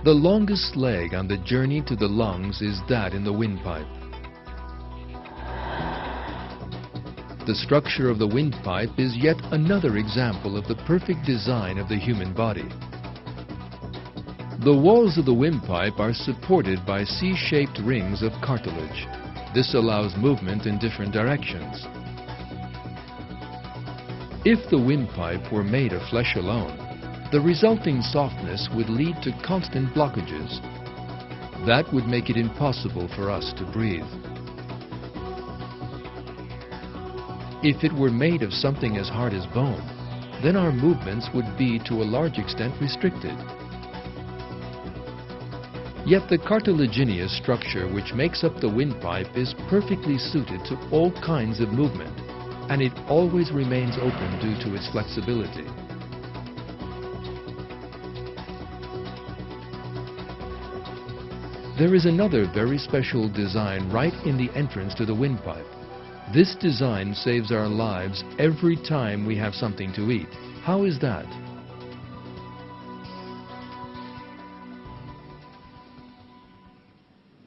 The longest leg on the journey to the lungs is that in the windpipe. The structure of the windpipe is yet another example of the perfect design of the human body. The walls of the windpipe are supported by C-shaped rings of cartilage. This allows movement in different directions. If the windpipe were made of flesh alone, the resulting softness would lead to constant blockages. That would make it impossible for us to breathe. If it were made of something as hard as bone, then our movements would be to a large extent restricted. Yet the cartilaginous structure which makes up the windpipe is perfectly suited to all kinds of movement, and it always remains open due to its flexibility. There is another very special design right in the entrance to the windpipe. This design saves our lives every time we have something to eat. How is that?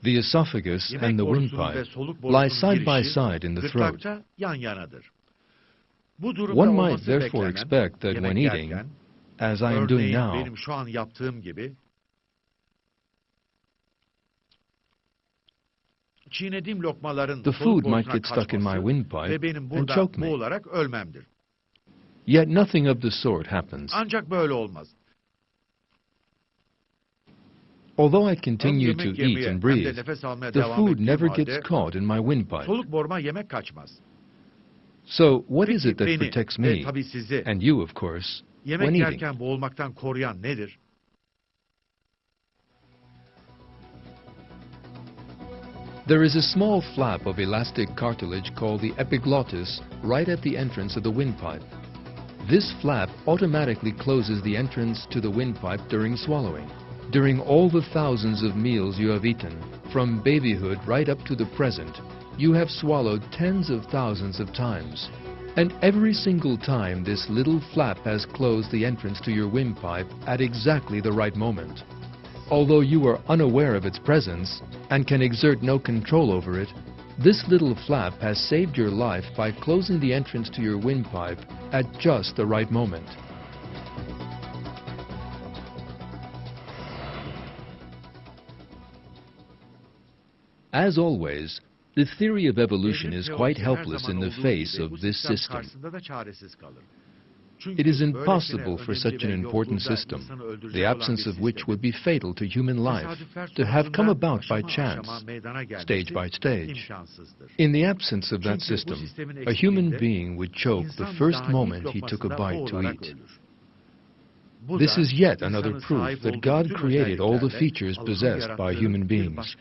The esophagus and the windpipe lie side by side in the throat. One might therefore expect that when eating, as I am doing now, the food might get stuck in my windpipe and choke me. Yet nothing of the sort happens. Although I continue to eat and breathe, the food never gets caught in my windpipe. So what is it that protects me, and you of course, when eating? There is a small flap of elastic cartilage called the epiglottis right at the entrance of the windpipe. This flap automatically closes the entrance to the windpipe during swallowing. During all the thousands of meals you have eaten, from babyhood right up to the present, you have swallowed tens of thousands of times. And every single time this little flap has closed the entrance to your windpipe at exactly the right moment. Although you are unaware of its presence and can exert no control over it, this little flap has saved your life by closing the entrance to your windpipe at just the right moment. As always, the theory of evolution is quite helpless in the face of this system. It is impossible for such an important system, the absence of which would be fatal to human life, to have come about by chance, stage by stage. In the absence of that system, a human being would choke the first moment he took a bite to eat. This is yet another proof that God created all the features possessed by human beings.